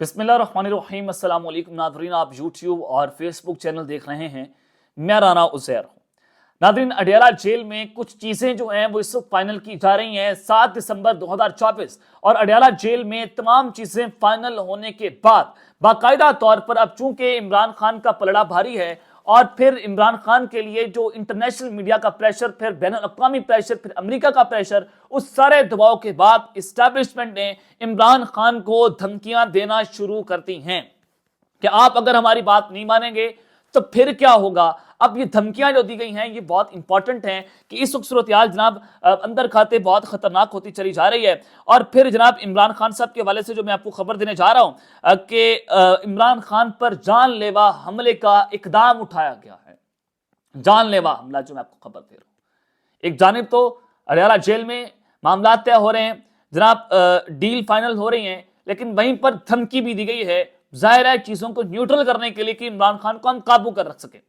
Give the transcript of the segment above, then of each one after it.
بسم اللہ الرحمن الرحیم۔ السلام علیکم ناظرین، آپ یوٹیوب اور فیس بک چینل دیکھ رہے ہیں، میں رانا عزیر ہوں۔ ناظرین، اڈیالہ جیل میں کچھ چیزیں جو ہیں وہ اس وقت فائنل کی جا رہی ہیں 7 دسمبر 2024، اور اڈیالہ جیل میں تمام چیزیں فائنل ہونے کے بعد باقاعدہ طور پر اب چونکہ عمران خان کا پلڑا بھاری ہے، اور پھر عمران خان کے لیے جو انٹرنیشنل میڈیا کا پریشر، پھر بین الاقوامی پریشر، پھر امریکہ کا پریشر، اس سارے دباؤ کے بعد اسٹیبلشمنٹ نے عمران خان کو دھمکیاں دینا شروع کرتی ہیں کہ آپ اگر ہماری بات نہیں مانیں گے تو پھر کیا ہوگا۔ اب یہ دھمکیاں جو دی گئی ہیں یہ بہت امپورٹنٹ ہیں کہ اس وقت صورتحال جناب اندر کھاتے بہت خطرناک ہوتی چلی جا رہی ہے۔ اور پھر جناب عمران خان صاحب کے حوالے سے جو میں آپ کو خبر دینے جا رہا ہوں کہ عمران خان پر جان لیوا حملے کا اقدام اٹھایا گیا ہے۔ جان لیوا حملہ جو میں آپ کو خبر دے رہا ہوں، ایک جانب تو اڈیالہ جیل میں معاملات طے ہو رہے ہیں جناب، ڈیل فائنل ہو رہی ہیں، لیکن وہیں پر دھمکی بھی دی گئی ہے ظاہر ہے چیزوں کو نیوٹرل کرنے کے لیے کہ عمران خان کو ہم قابو کر رکھ سکیں۔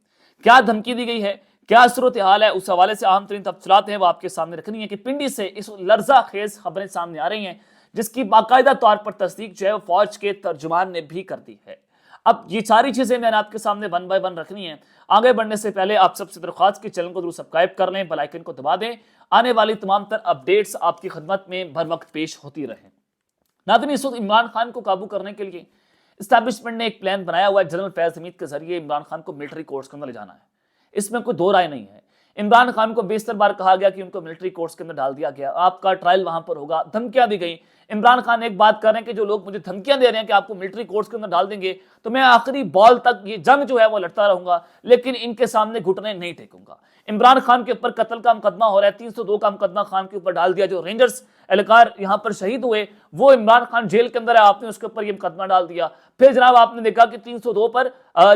کیا دھمکی دی گئی ہے، کیا صورتحال ہے، اس حوالے سے اہم ترین تفصیلات ہیں وہ آپ کے سامنے رکھنی ہے کہ پنڈی سے اس لرزہ خیز خبریں سامنے آ رہی ہیں جس کی باقاعدہ طور پر تصدیق جو ہے وہ فوج کے ترجمان نے بھی کر دی ہے۔ اب یہ ساری چیزیں میں نے آپ کے سامنے ون بائی ون رکھنی ہیں۔ آگے بڑھنے سے پہلے آپ سب سے درخواست کی چینل کو ضرور سبسکرائب کر لیں، بیل آئیکن کو دبا دیں، آنے والی تمام تر اپڈیٹس آپ کی خدمت میں بر وقت پیش ہوتی رہیں۔ ناظرین، اس وقت عمران خان کو قابو کرنے کے لیے اسٹیبلشمنٹ نے ایک پلان بنایا ہوا ہے۔ جنرل فیض حمید کے ذریعے عمران خان کو ملٹری کورٹس کے اندر لے جانا ہے، اس میں کوئی دو رائے نہیں ہے۔ عمران خان کو بیشتر بار کہا گیا کہ ان کو ملٹری کورٹس کے اندر ڈال دیا گیا، آپ کا ٹرائل وہاں پر ہوگا، دھمکیاں دی گئی۔ عمران خان ایک بات کر رہے ہیں کہ جو لوگ مجھے دھمکیاں دے رہے ہیں کہ آپ کو ملٹری کورٹس کے اندر ڈال دیں گے تو میں آخری بال تک یہ جنگ جو ہے وہ لڑتا رہوں گا، لیکن ان کے سامنے گھٹنے نہیں ٹیکوں گا۔ عمران خان کے اوپر قتل کا مقدمہ ہو رہا ہے، 302 کا مقدمہ خان کے اوپر ڈال دیا۔ جو رینجرز اہلکار یہاں پر شہید ہوئے وہ عمران خان جیل کے اندر ہے، آپ نے اس کے اوپر یہ مقدمہ ڈال دیا۔ پھر جناب آپ نے دیکھا کہ 302 پر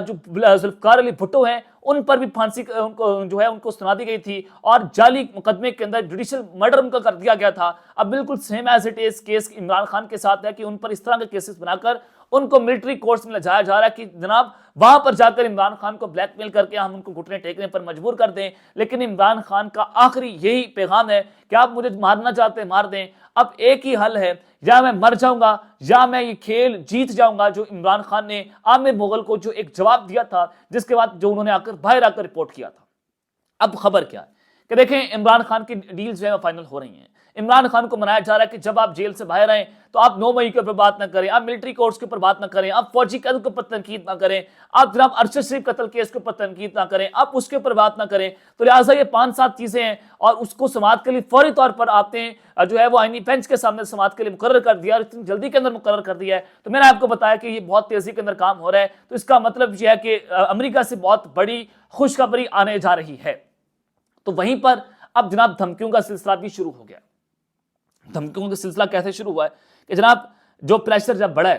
جو ذوالفقار علی بھٹو ہیں ان پر بھی پھانسی ان کو سنا دی گئی تھی، اور جعلی مقدمے کے اندر جوڈیشل مرڈر ان کا کر دیا گیا تھا۔ اب بالکل same as it is case Imran Khan کے ساتھ ہے کہ ان پر اس طرح کے کیسز بنا کر ان کو ملٹری کورٹس میں لے جایا جا رہا ہے کہ جناب وہاں پر جا کر عمران خان کو بلیک میل کر کے ہم ان کو گھٹنے ٹیکنے پر مجبور کر دیں۔ لیکن عمران خان کا آخری یہی پیغام ہے کہ آپ مجھے مارنا چاہتے ہیں مار دیں، اب ایک ہی حل ہے، یا میں مر جاؤں گا یا میں یہ کھیل جیت جاؤں گا۔ جو عمران خان نے عامر مغل کو جو ایک جواب دیا تھا، جس کے بعد جو انہوں نے باہر آ کر رپورٹ کیا تھا۔ اب خبر کیا ہے کہ دیکھیں عمران خان کی ڈیلز جو ہے فائنل ہو رہی ہیں۔ عمران خان کو منایا جا رہا ہے کہ جب آپ جیل سے باہر آئیں تو آپ 9 مئی کے اوپر بات نہ کریں، آپ ملٹری کورٹس کے اوپر بات نہ کریں، آپ فوجی قتل کے اوپر تنقید نہ کریں، آپ جناب ارشد شریف قتل کیس کے اوپر تنقید نہ کریں، آپ اس کے اوپر بات نہ کریں۔ تو لہٰذا یہ 5-7 چیزیں ہیں، اور اس کو سماعت کے لیے فوری طور پر آپ نے جو ہے وہ آئینی بینچ کے سامنے سماعت کے لیے مقرر کر دیا، اور اتنی جلدی کے اندر مقرر کر دیا ہے۔ تو میں نے آپ کو بتایا کہ یہ بہت تیزی کے اندر کام ہو رہا ہے، تو اس کا مطلب یہ ہے کہ امریکہ سے بہت بڑی خوشخبری آنے جا رہی ہے۔ تو وہیں پر اب جناب دھمکیوں کا سلسلہ بھی شروع ہو گیا۔ دھمکیوں کا سلسلہ کیسے شروع ہوا ہے کہ جناب جو پریشر جب بڑھا ہے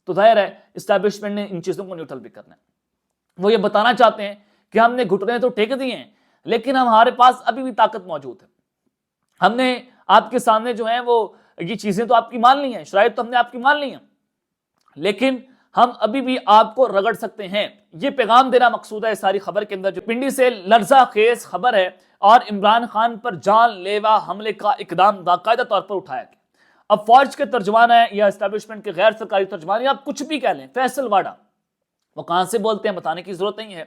تو ظاہر ہے اسٹیبلشمنٹ نے ان چیزوں کو نیوٹرل بھی کرنا ہے۔ وہ یہ بتانا چاہتے ہیں کہ ہم نے گھٹنے تو ٹیک دیے ہیں، لیکن ہمارے پاس ابھی بھی طاقت موجود ہے۔ ہم نے آپ کے سامنے جو ہیں وہ یہ چیزیں تو آپ کی مان لی ہیں، شرائط تو ہم نے آپ کی مان لی ہیں، لیکن ہم ابھی بھی آپ کو رگڑ سکتے ہیں۔ یہ پیغام دینا مقصود ہے اس ساری خبر کے اندر، جو پنڈی سے لرزہ خیز خبر ہے، اور عمران خان پر جان لیوا حملے کا اقدام باقاعدہ طور پر اٹھایا گیا۔ اب فوج کے ترجمان ہیں یا اسٹیبلشمنٹ کے غیر سرکاری ترجمان، یا آپ کچھ بھی کہہ لیں، فیصل واڈا وہ کہاں سے بولتے ہیں بتانے کی ضرورت نہیں ہے۔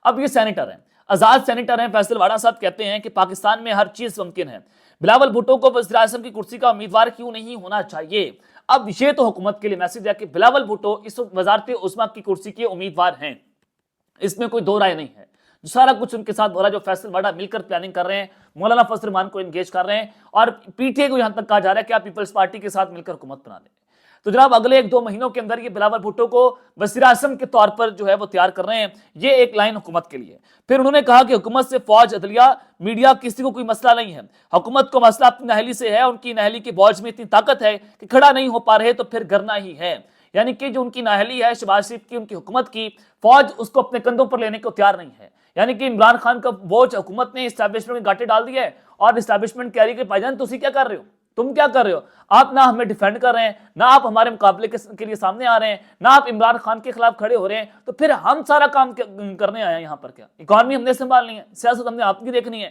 اب یہ سینیٹر ہیں، آزاد سینیٹر ہیں، فیصل واڈا صاحب کہتے ہیں کہ پاکستان میں ہر چیز ممکن ہے، بلاول بھٹو کو وزیر اعظم کی کرسی کا امیدوار کیوں نہیں ہونا چاہیے۔ اب یہ تو حکومت کے لیے میسج ہے کہ بلاول بھٹو اس وزارت عظمیٰ کی کرسی کے امیدوار ہیں، اس میں کوئی دو رائے نہیں ہے۔ جو سارا کچھ ان کے ساتھ ہو رہا ہے، جو فیصل واڈا مل کر پلاننگ کر رہے ہیں، مولانا فضل الرحمان کو انگیج کر رہے ہیں، اور پی ٹی آئی کو یہاں تک کہا جا رہا ہے کہ آپ پیپلز پارٹی کے ساتھ مل کر حکومت بنا لیں۔ تو جناب اگلے 1-2 مہینوں کے اندر یہ بلاول بھٹو کو وزیر اعظم کے طور پر جو ہے وہ تیار کر رہے ہیں۔ یہ ایک لائن حکومت کے لیے۔ پھر انہوں نے کہا کہ حکومت سے فوج، عدلیہ، میڈیا کسی کو کوئی مسئلہ نہیں ہے، حکومت کو مسئلہ اپنی نااہلی سے ہے، ان کی نااہلی کے بوجھ میں اتنی طاقت ہے کہ کھڑا نہیں ہو پا رہے تو پھر گرنا ہی ہے۔ یعنی کہ جو ان کی نااہلی ہے شہباز شریف کی، ان کی حکومت کی، فوج اس کو اپنے کندھوں پر لینے کو تیار نہیں ہے۔ یعنی کہ عمران خان کا بوجھ حکومت نے اسٹیبلشمنٹ کے گاٹے ڈال دیا ہے، اور اسٹیبلشمنٹ کہہ رہی ہے کہ بھائی جان تسی کیا کر رہے ہو، تم کیا کر رہے ہو، آپ نہ ہمیں ڈیفینڈ کر رہے ہیں، نہ آپ ہمارے مقابلے کے لیے سامنے آ رہے ہیں، نہ آپ عمران خان کے خلاف کھڑے ہو رہے ہیں، تو پھر ہم سارا کام کرنے آئے ہیں یہاں پر۔ کیا اکانومی ہم نے سنبھالنی ہے، سیاست ہم نے آپ کی دیکھنی ہے،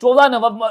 14